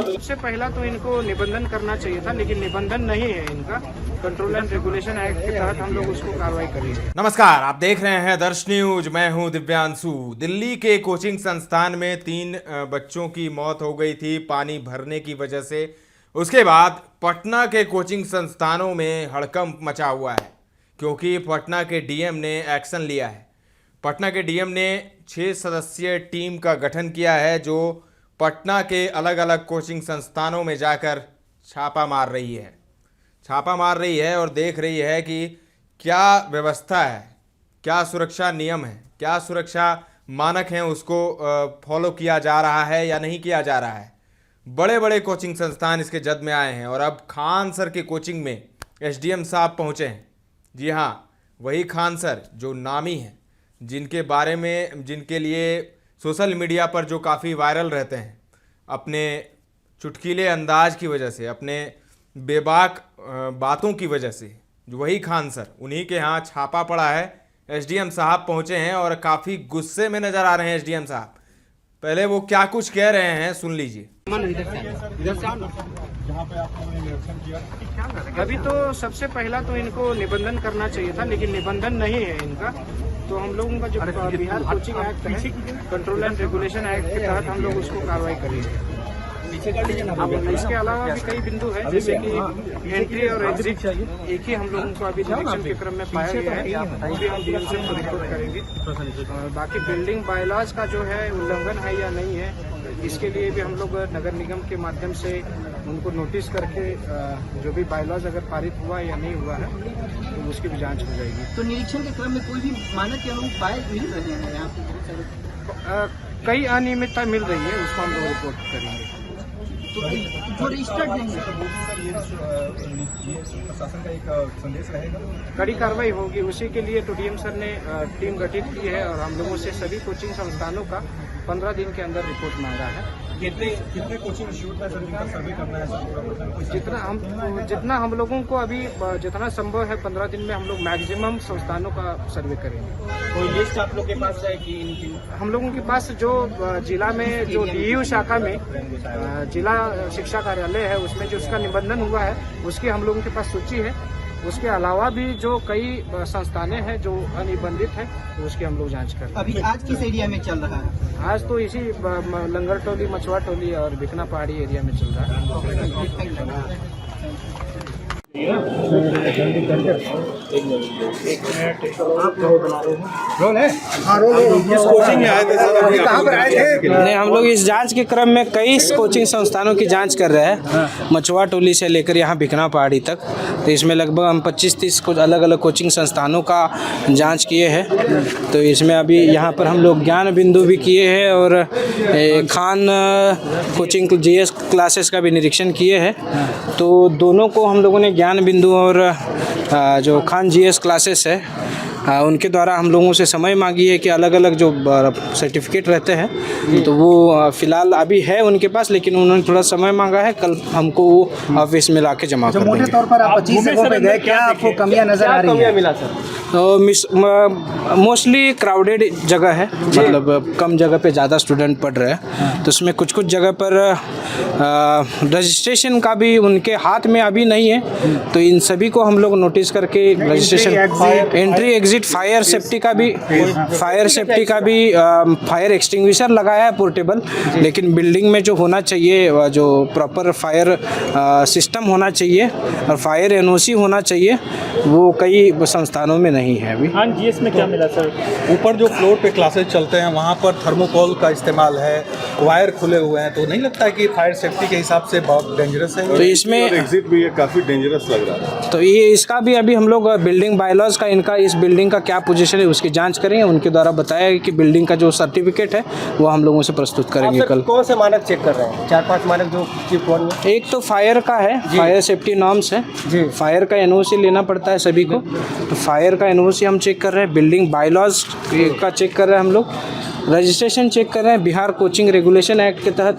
सबसे पहला तो इनको निबंधन करना चाहिए था, लेकिन निबंधन नहीं है इनका। कंट्रोल एंड रेगुलेशन एक्ट के तहत हम लोग उसको कार्रवाई करेंगे। नमस्कार, आप देख रहे हैं दर्श न्यूज। मैं हूं दिव्यांशु। दिल्ली के कोचिंग संस्थान में 3 बच्चों की मौत हो गई थी पानी भरने की वजह से। उसके बाद पटना के कोचिंग संस्थानों में हड़कंप मचा हुआ है, क्योंकि पटना के डीएम ने एक्शन लिया है। पटना के डीएम ने 6 सदस्यीय टीम का गठन किया है, जो पटना के अलग अलग कोचिंग संस्थानों में जाकर छापा मार रही है और देख रही है कि क्या व्यवस्था है, क्या सुरक्षा नियम है, क्या सुरक्षा मानक हैं, उसको फॉलो किया जा रहा है या नहीं किया जा रहा है। बड़े बड़े कोचिंग संस्थान इसके जद में आए हैं और अब खान सर के कोचिंग में एसडीएम साहब पहुंचे हैं। जी हाँ, वही खान सर जो नामी हैं, जिनके लिए सोशल मीडिया पर जो काफ़ी वायरल रहते हैं अपने चुटकीले अंदाज की वजह से, अपने बेबाक बातों की वजह से। जो वही खान सर, उन्हीं के यहाँ छापा पड़ा है। एसडीएम साहब पहुँचे हैं और काफ़ी गुस्से में नज़र आ रहे हैं एसडीएम साहब। पहले वो क्या कुछ कह रहे हैं, सुन लीजिए। अभी तो सबसे पहला तो इनको निबंधन करना चाहिए था, लेकिन निबंधन नहीं है इनका। तो हम लोगों का जो बिहार कोचिंग एक्ट है, कंट्रोल एंड रेगुलेशन एक्ट के तहत हम लोग उसको कार्रवाई करेंगे। इसके अलावा भी कई बिंदु हैं, जैसे कि एंट्री और एग्जिट एक ही हम लोगों को अभी निरीक्षण के क्रम में पाया गया है, वो भी हम डीएम से रिपोर्ट करेंगे। और बाकी बिल्डिंग बायलॉज का जो है उल्लंघन है या नहीं है, इसके लिए भी हम लोग नगर निगम के माध्यम से उनको नोटिस करके जो भी बायलॉज अगर पारित हुआ या नहीं हुआ है तो उसकी भी जांच हो जाएगी। तो निरीक्षण के क्रम में कोई भी मानक के अनुरूप पाए मिल रहे हैं यहाँ पे? कई अनियमितता मिल रही है, उसको हम लोग रिपोर्ट करेंगे। तो जो रजिस्टर्ड नहीं है, प्रशासन का एक संदेश रहेगा, कड़ी कार्रवाई होगी। उसी के लिए तो डीएम सर ने टीम गठित की है और हम लोगों से सभी कोचिंग संस्थानों का 15 दिन के अंदर रिपोर्ट मांगा है। कितने कोचिंग इंस्टीट्यूट में जिनका सर्वे करना है? जितना हम लोगों को अभी जितना संभव है 15 दिन में हम लोग मैक्सिमम संस्थानों का सर्वे करेंगे। कोई लिस्ट आप लोग के पास है कि इनकी? हम लोगों के पास जो जिला में जो डीयू शाखा में जिला शिक्षा कार्यालय है, उसमें जो उसका निबंधन हुआ है उसकी हम लोगों के पास सूची है। उसके अलावा भी जो कई संस्थानें हैं जो अनिबंधित हैं, तो उसकी हम लोग जांच कर रहे हैं। अभी आज किस एरिया में चल रहा है? आज तो इसी लंगर टोली, मछुआ टोली और बिकना पहाड़ी एरिया में चल रहा है। नहीं, हम लोग इस जांच के क्रम में कई कोचिंग संस्थानों की जांच कर रहे हैं, मछुआ टोली से लेकर यहाँ बिकना पहाड़ी तक। तो इसमें लगभग हम 25-30 कुछ अलग अलग कोचिंग संस्थानों का जांच किए हैं। तो इसमें अभी यहाँ पर हम लोग ज्ञान बिंदु भी किए हैं और खान कोचिंग जीएस क्लासेस का भी निरीक्षण किए हैं। तो दोनों को हम लोगों ने ज्ञान बिंदु और जो खान जीएस क्लासेस है उनके द्वारा हम लोगों से समय मांगी है कि अलग अलग जो सर्टिफिकेट रहते हैं तो वो फिलहाल अभी है उनके पास, लेकिन उन्होंने थोड़ा समय मांगा है। कल हमको वो ऑफिस में लाके जमा कर देंगे। मोटे तौर पर आप 25 जगहों पे गए, क्या आपको कमियां नजर आ रही है? मिला सर? तो मोस्टली क्राउडेड जगह है, मतलब कम जगह पे ज़्यादा स्टूडेंट पढ़ रहे हैं। तो उसमें कुछ जगह पर रजिस्ट्रेशन का भी उनके हाथ में अभी नहीं है। तो इन सभी को हम लोग नोटिस करके registration, entry exit, fire safety का भी फायर एक्सटिंग्विशर लगाया है पोर्टेबल। लेकिन बिल्डिंग में जो होना चाहिए, जो प्रॉपर फायर सिस्टम होना चाहिए और फायर एनओसी होना चाहिए, वो कई संस्थानों में नहीं है अभी। हाँ, जीएस में क्या मिला सर? ऊपर जो फ्लोर पे क्लासेस चलते हैं वहाँ पर थर्मोकोल का इस्तेमाल है, वायर खुले हुए हैं, तो नहीं लगता है कि फायर सेफ्टी के हिसाब से बहुत डेंजरस है? तो इसमें एग्जिट भी ये काफ़ी डेंजरस लग रहा है। तो ये इसका भी अभी हम लोग बिल्डिंग बायलॉज का, इनका इस बिल्डिंग का क्या पोजीशन है उसकी जांच करेंगे। उनके द्वारा बताया कि बिल्डिंग का जो सर्टिफिकेट है वो हम लोगों से प्रस्तुत करेंगे कल। कौन से मानक चेक कर रहे हैं? 4-5 मानक जो चीफ वन में? एक तो फायर का है, फायर सेफ्टी नॉर्म्स है जी। फायर का एनओसी लेना पड़ता है सभी को, तो फायर का एनओसी हम चेक कर रहे हैं। बिल्डिंग बायलॉज का चेक कर रहे हैं हम लोग। रजिस्ट्रेशन चेक कर रहे हैं। बिहार कोचिंग रेगुलेशन एक्ट के तहत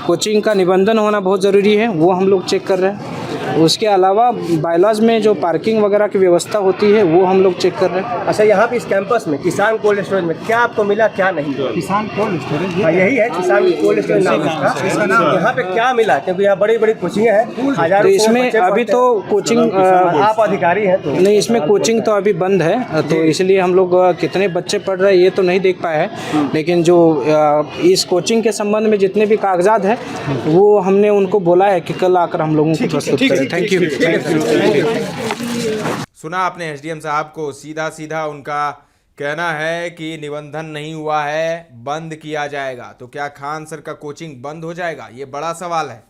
कोचिंग का निबंधन होना बहुत ज़रूरी है, वो हम लोग चेक कर रहे हैं। उसके अलावा बायलॉज में जो पार्किंग वगैरह की व्यवस्था होती है वो हम लोग चेक कर रहे हैं। अच्छा, यहाँ पे इस कैंपस में किसान कोल्ड स्टोरेज में क्या आपको मिला, क्या नहीं? किसान कोल्ड स्टोरेज यही है किसान कोल्ड स्टोरेज नाम है इसका। यहाँ पे क्या मिला, क्योंकि यहाँ बड़ी बड़ी कोचिंग है, तो इसमें अभी तो कोचिंग आप अधिकारी हैं तो नहीं, इसमें कोचिंग तो अभी बंद है, तो इसलिए हम लोग कितने बच्चे पढ़ रहे हैं ये तो नहीं देख पाए हैं, लेकिन जो इस कोचिंग के संबंध में जितने भी कागजात हैं वो हमने उनको बोला है कि कल आकर हम लोगों को प्रस्तुत करें। Thank you. सुना आपने एसडीएम साहब को, सीधा सीधा उनका कहना है कि निबंधन नहीं हुआ है, बंद किया जाएगा। तो क्या खान सर का कोचिंग बंद हो जाएगा? ये बड़ा सवाल है,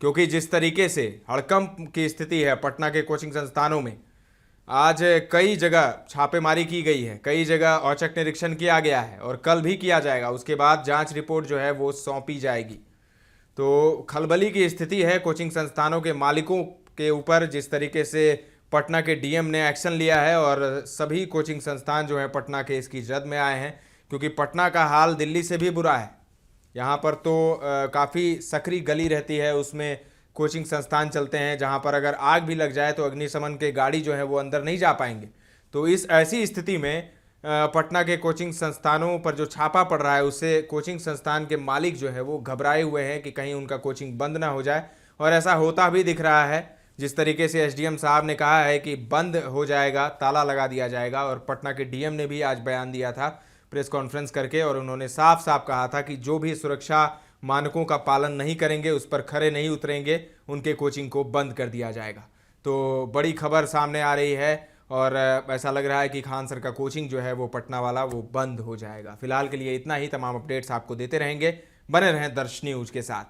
क्योंकि जिस तरीके से हड़कंप की स्थिति है पटना के कोचिंग संस्थानों में, आज कई जगह छापेमारी की गई है, कई जगह औचक निरीक्षण किया गया है और कल भी किया जाएगा। उसके बाद जांच रिपोर्ट जो है वो सौंपी जाएगी। तो खलबली की स्थिति है कोचिंग संस्थानों के मालिकों के ऊपर, जिस तरीके से पटना के डीएम ने एक्शन लिया है और सभी कोचिंग संस्थान जो है पटना के इसकी जद में आए हैं, क्योंकि पटना का हाल दिल्ली से भी बुरा है। यहाँ पर तो काफ़ी सकरी गली रहती है, उसमें कोचिंग संस्थान चलते हैं, जहाँ पर अगर आग भी लग जाए तो अग्निशमन के गाड़ी जो है वो अंदर नहीं जा पाएंगे। तो इस ऐसी स्थिति में पटना के कोचिंग संस्थानों पर जो छापा पड़ रहा है, उससे कोचिंग संस्थान के मालिक जो है वो घबराए हुए हैं कि कहीं उनका कोचिंग बंद ना हो जाए, और ऐसा होता भी दिख रहा है। जिस तरीके से एसडीएम साहब ने कहा है कि बंद हो जाएगा, ताला लगा दिया जाएगा, और पटना के डीएम ने भी आज बयान दिया था प्रेस कॉन्फ्रेंस करके, और उन्होंने साफ साफ कहा था कि जो भी सुरक्षा मानकों का पालन नहीं करेंगे, उस पर खरे नहीं उतरेंगे, उनके कोचिंग को बंद कर दिया जाएगा। तो बड़ी खबर सामने आ रही है और ऐसा लग रहा है कि खान सर का कोचिंग जो है वो पटना वाला वो बंद हो जाएगा। फिलहाल के लिए इतना ही। तमाम अपडेट्स आपको देते रहेंगे, बने रहें दर्श न्यूज के साथ।